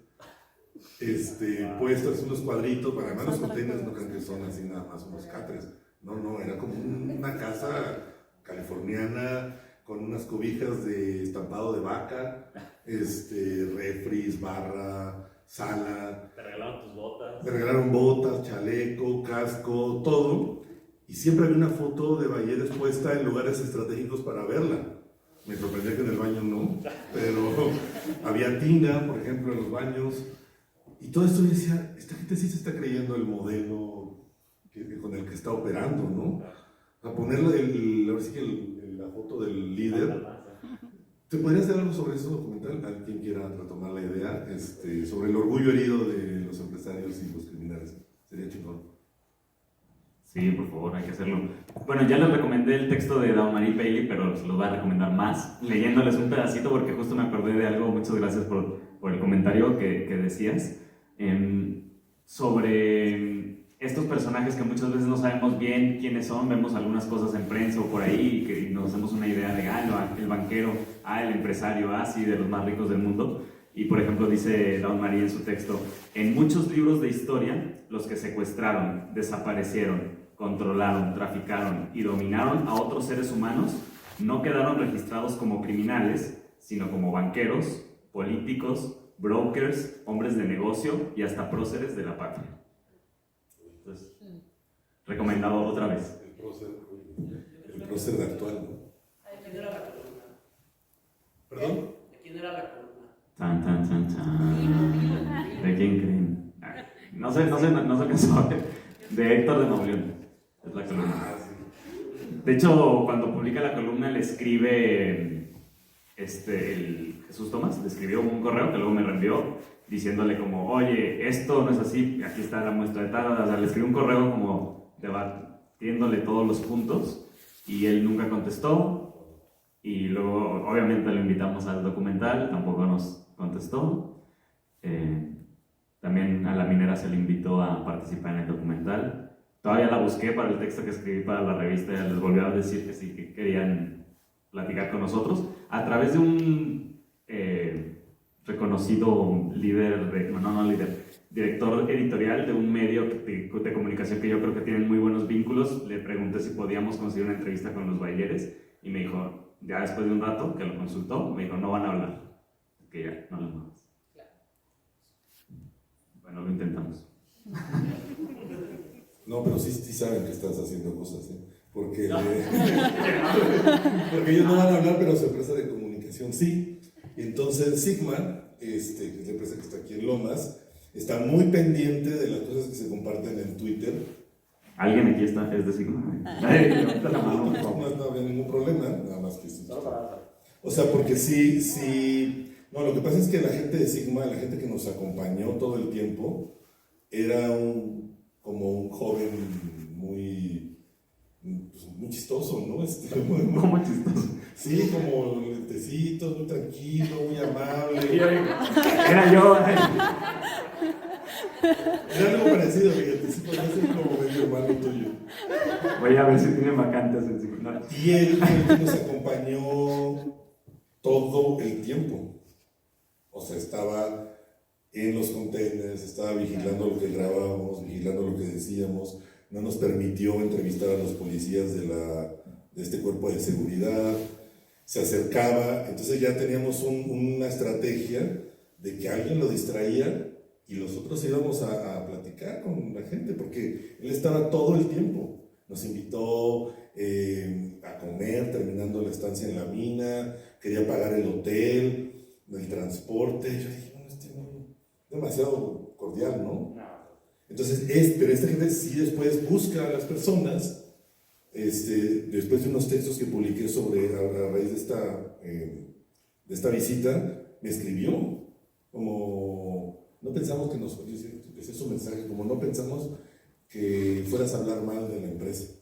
puestas, unos cuadritos, para además los containers no crean que son así nada más unos catres, no, era como una casa californiana con unas cobijas de estampado de vaca, refris, barra, sala. Te regalaron tus botas. Me regalaron botas, chaleco, casco, todo, y siempre había una foto de Bayeres puesta en lugares estratégicos para verla, Me sorprendía que en el baño no, pero había tina, por ejemplo, en los baños. Y todo esto yo decía, esta gente sí se está creyendo el modelo con el que está operando, ¿no? A ponerle ahora sí que la foto del líder. ¿Te podrías hacer algo sobre eso documental? Alguien quiera retomar la idea, sobre el orgullo herido de los empresarios y los criminales. Sería chingón. Sí, por favor, hay que hacerlo. Bueno, ya les recomendé el texto de Dawn-Marie Bailey, pero se los voy a recomendar más, leyéndoles un pedacito porque justo me acordé de algo. Muchas gracias por el comentario que decías. Sobre estos personajes que muchas veces no sabemos bien quiénes son, vemos algunas cosas en prensa o por ahí y nos hacemos una idea de, el banquero, el empresario, sí, de los más ricos del mundo. Y por ejemplo dice Dawn-Marie en su texto, en muchos libros de historia, los que secuestraron, desaparecieron, controlaron, traficaron y dominaron a otros seres humanos no quedaron registrados como criminales, sino como banqueros, políticos, brokers, hombres de negocio y hasta próceres de la patria. Entonces, recomendado otra vez. El prócer de actual, ¿no? ¿De quién era la columna? ¿Perdón? ¿De quién era la columna? Tan, tan, tan, tan. ¿De quién creen? No sé qué sabe. De Héctor de Mauleón. Es la columna. De hecho, cuando publica la columna le escribe el Jesús Tomás, le escribió un correo que luego me reenvió diciéndole como, oye, esto no es así, aquí está la muestra de tal, o sea, le escribió un correo como debatiéndole todos los puntos y él nunca contestó y luego obviamente lo invitamos al documental, tampoco nos contestó. También a la minera se le invitó a participar en el documental. Todavía la busqué para el texto que escribí para la revista y les volví a decir que sí, que querían platicar con nosotros a través de un reconocido director editorial de un medio de comunicación que yo creo que tienen muy buenos vínculos. Le pregunté si podíamos conseguir una entrevista con los baileres y me dijo, ya después de un rato que lo consultó, me dijo, no van a hablar, que ya, no les más. Bueno, lo intentamos. No, pero sí saben que estás haciendo cosas, ¿eh? Porque ellos no van a hablar, pero su empresa de comunicación sí. Entonces Sigma, que es la empresa que está aquí en Lomas, está muy pendiente de las cosas que se comparten en Twitter. ¿Alguien aquí es de Sigma? No había ningún problema, nada más que sí. O sea, porque sí. No, lo que pasa es que la gente de Sigma, la gente que nos acompañó todo el tiempo, era como un joven muy chistoso, ¿no? ¿Cómo chistoso? Sí, como lentecitos, muy tranquilo, muy amable. Era yo. Era algo parecido, fíjate, sí podría ser como medio hermano tuyo. Voy a ver si tiene vacantes en Sigma. Y él nos acompañó todo el tiempo. O sea, estaba en los containers, estaba vigilando lo que grabábamos, vigilando lo que decíamos, no nos permitió entrevistar a los policías de este cuerpo de seguridad, se acercaba, entonces ya teníamos una estrategia de que alguien lo distraía y nosotros íbamos a platicar con la gente, porque él estaba todo el tiempo, nos invitó a comer terminando la estancia en la mina, quería pagar el hotel, el transporte. Yo dije, bueno, demasiado cordial, ¿no? Entonces, pero esta gente sí después busca a las personas, después de unos textos que publiqué a raíz de esta visita, me escribió, como, no pensamos que ese es su mensaje, como no pensamos que fueras a hablar mal de la empresa.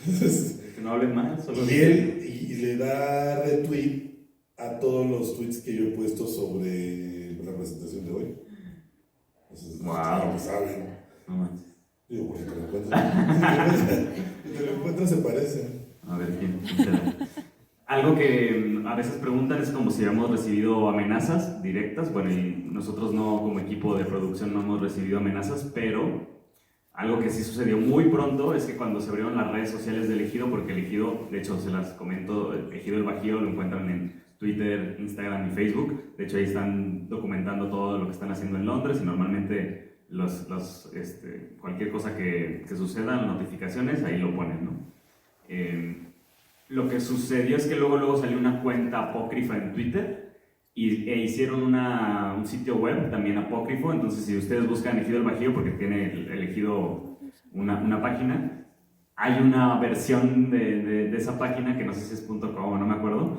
Entonces, Que no hablen mal, solo y le da retweet a todos los tweets que yo he puesto sobre la presentación de hoy. Entonces, wow. Claro que saben. No manches. Digo, porque te lo encuentras. Si te lo encuentras, se parecen. A ver, ¿quién será? Algo que a veces preguntan es como si hemos recibido amenazas directas. Bueno, y nosotros no, como equipo de producción, no hemos recibido amenazas, pero algo que sí sucedió muy pronto es que cuando se abrieron las redes sociales del Ejido, porque el Ejido, de hecho se las comento, el Ejido del Bajío lo encuentran en Twitter, Instagram y Facebook. De hecho ahí están documentando todo lo que están haciendo en Londres y normalmente cualquier cosa que suceda, las notificaciones, ahí lo ponen, ¿no? Lo que sucedió es que luego salió una cuenta apócrifa en Twitter e hicieron un sitio web también apócrifo. Entonces, si ustedes buscan Ejido El Bajío, porque tiene el Ejido una página, hay una versión de esa página que no sé si es .com o no me acuerdo,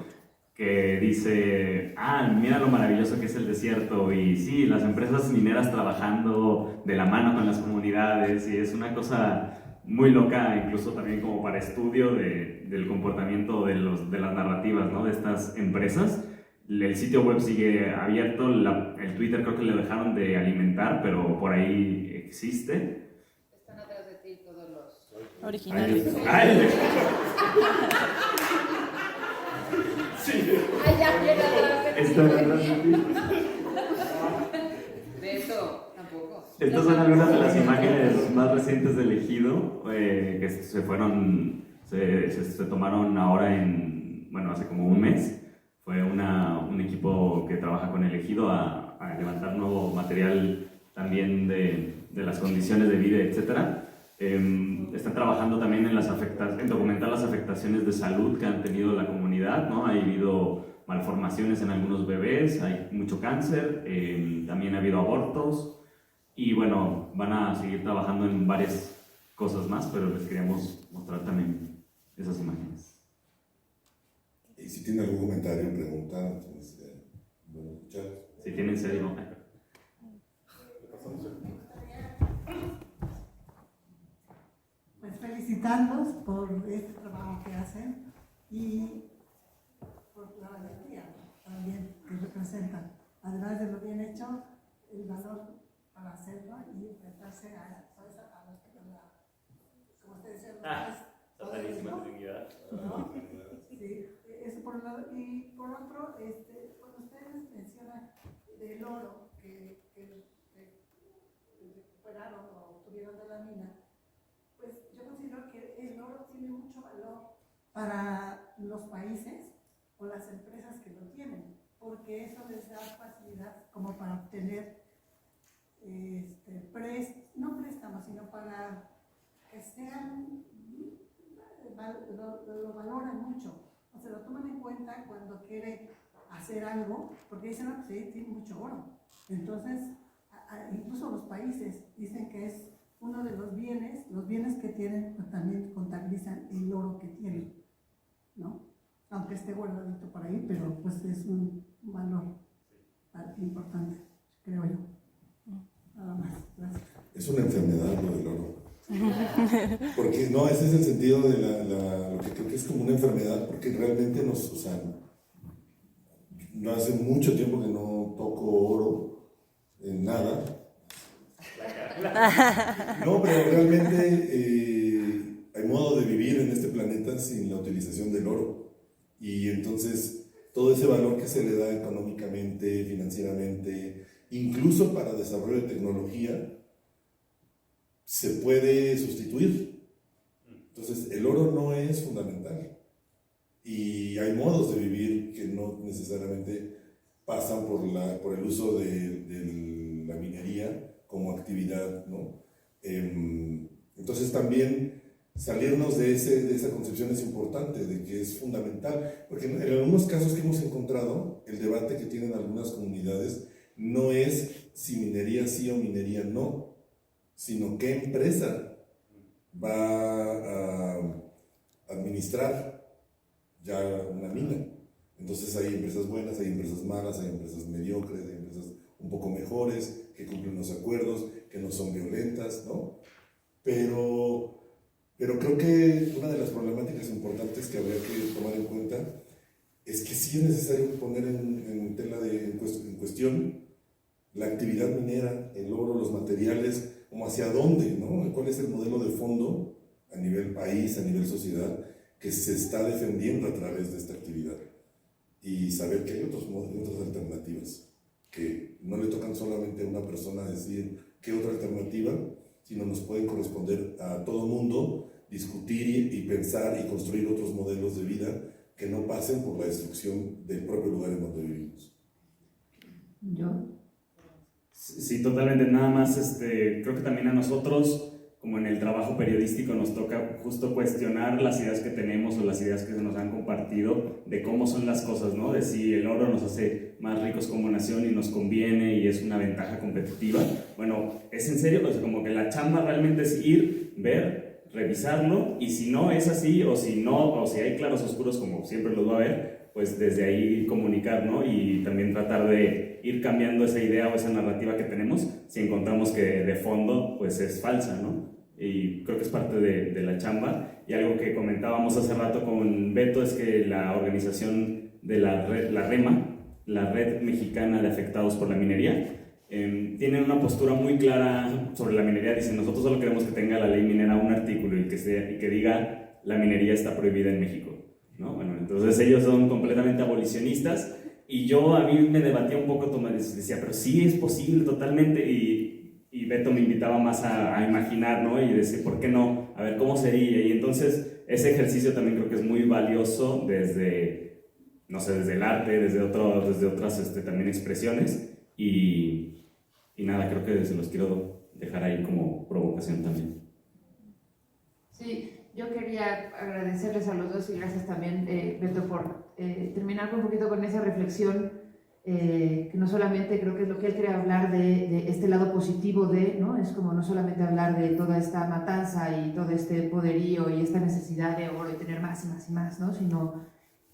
que dice, mira lo maravilloso que es el desierto, y sí, las empresas mineras trabajando de la mano con las comunidades, y es una cosa muy loca, incluso también como para estudio del comportamiento de las narrativas, ¿no?, de estas empresas. El sitio web sigue abierto, el Twitter creo que le dejaron de alimentar, pero por ahí existe. Están atrás de ti todos los... Originales. Sí. Ya viene atrás de ti. Están atrás de ti. De eso tampoco. Estas son algunas de las imágenes más recientes del Ejido, que se tomaron ahora hace como un mes. Fue un equipo que trabaja con el Ejido a levantar nuevo material también de las condiciones de vida, etc. Están trabajando también en documentar las afectaciones de salud que han tenido la comunidad, ¿no? Ha habido malformaciones en algunos bebés, hay mucho cáncer, también ha habido abortos. Y bueno, van a seguir trabajando en varias cosas más, pero les queríamos mostrar también esas imágenes. Y si tienen algún comentario, pregunta, pues, bueno, escuchar. Si tienen sed, no. Pues felicitarlos por este trabajo que hacen y por la valentía también que representan. Además de lo bien hecho, el valor para hacerlo y enfrentarse a como ustedes decían, ¿no? Sí, eso por un lado. Y por otro, cuando ustedes mencionan del oro que recuperaron o obtuvieron de la mina, pues yo considero que el oro tiene mucho valor para los países o las empresas que lo tienen, porque eso les da facilidad como para obtener no préstamos, sino para que sean, lo valoran mucho, o sea, lo toman en cuenta cuando quieren hacer algo, porque dicen, no, pues tiene mucho oro. Entonces, incluso los países dicen que es uno de los bienes que tienen, pues también contabilizan el oro que tienen, ¿no? Aunque esté guardadito por ahí, pero pues es un valor importante, creo yo. Nada más, gracias. Es una enfermedad lo del oro. Porque no, ese es el sentido de lo que creo que es como una enfermedad, porque realmente no hace mucho tiempo que no toco oro en nada. No, pero realmente hay modo de vivir en este planeta sin la utilización del oro. Y entonces todo ese valor que se le da económicamente, financieramente, incluso para desarrollo de tecnología, se puede sustituir. Entonces el oro no es fundamental. Y hay modos de vivir que no necesariamente pasan por el uso de la minería como actividad, ¿no? Entonces también salirnos de esa concepción es importante, de que es fundamental, porque en algunos casos que hemos encontrado, el debate que tienen algunas comunidades no es si minería sí o minería no, sino qué empresa va a administrar ya una mina. Entonces hay empresas buenas, hay empresas malas, hay empresas mediocres, hay empresas un poco mejores, que cumplen los acuerdos, que no son violentas, ¿no? Pero creo que una de las problemáticas importantes que habría que tomar en cuenta es que sí es necesario poner en cuestión la actividad minera, el oro, los materiales, como hacia dónde, ¿no? ¿Cuál es el modelo de fondo a nivel país, a nivel sociedad, que se está defendiendo a través de esta actividad? Y saber que hay otras alternativas, que no le tocan solamente a una persona decir qué otra alternativa, sino nos pueden corresponder a todo mundo discutir y pensar y construir otros modelos de vida que no pasen por la destrucción del propio lugar en donde vivimos. ¿Yo? Sí, totalmente. Nada más, creo que también a nosotros como en el trabajo periodístico nos toca justo cuestionar las ideas que tenemos o las ideas que se nos han compartido de cómo son las cosas, ¿no? De si el oro nos hace más ricos como nación y nos conviene y es una ventaja competitiva. Bueno, es en serio, pues como que la chamba realmente es ir, ver, revisarlo, y si no es así o si no, o si hay claros oscuros como siempre los va a haber, pues desde ahí comunicar, ¿no? Y también tratar de ir cambiando esa idea o esa narrativa que tenemos si encontramos que de fondo pues es falsa, ¿no? Y creo que es parte de la chamba. Y algo que comentábamos hace rato con Beto es que la organización de la REMA, la Red Mexicana de Afectados por la Minería, tienen una postura muy clara sobre la minería. Dicen, nosotros solo queremos que tenga la ley minera un artículo y que diga la minería está prohibida en México, ¿no? Bueno, entonces ellos son completamente abolicionistas, y yo a mí me debatía un poco, decía, pero sí es posible totalmente, y Beto me invitaba más a imaginar, ¿no? Y decir, ¿por qué no? A ver, ¿cómo sería? Y entonces ese ejercicio también creo que es muy valioso desde, no sé, desde el arte, desde otras también expresiones, y nada, creo que se los quiero dejar ahí como provocación también. Sí, yo quería agradecerles a los dos y gracias también, Beto, por terminar un poquito con esa reflexión, que no solamente creo que es lo que él quería hablar de este lado positivo de, ¿no? Es como no solamente hablar de toda esta matanza y todo este poderío y esta necesidad de oro y tener más y más y más, ¿no? Sino,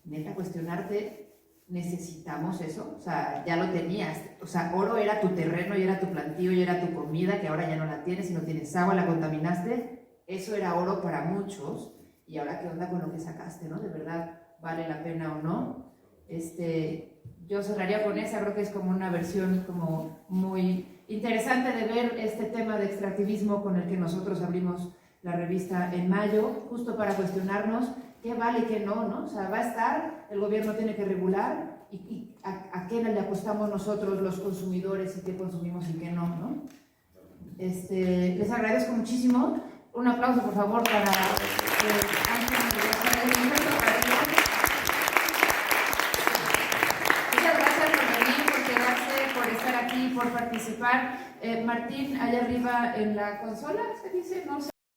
neta, cuestionarte, ¿necesitamos eso? O sea, ya lo tenías, o sea, oro era tu terreno y era tu plantío y era tu comida, que ahora ya no la tienes y no tienes agua, la contaminaste. Eso era oro para muchos, y ahora qué onda con lo que sacaste, ¿no? ¿De verdad vale la pena o no? Yo cerraría con esa, creo que es como una versión como muy interesante de ver este tema de extractivismo con el que nosotros abrimos la revista en mayo, justo para cuestionarnos qué vale y qué no, ¿no? O sea, va a estar, el gobierno tiene que regular, y a qué le apostamos nosotros los consumidores y qué consumimos y qué no, ¿no? Les agradezco muchísimo. Un aplauso, por favor, para Ángel. Muchas gracias por venir, por quedarse, por estar aquí, por participar. Martín, allá arriba en la consola, ¿se dice? No sé.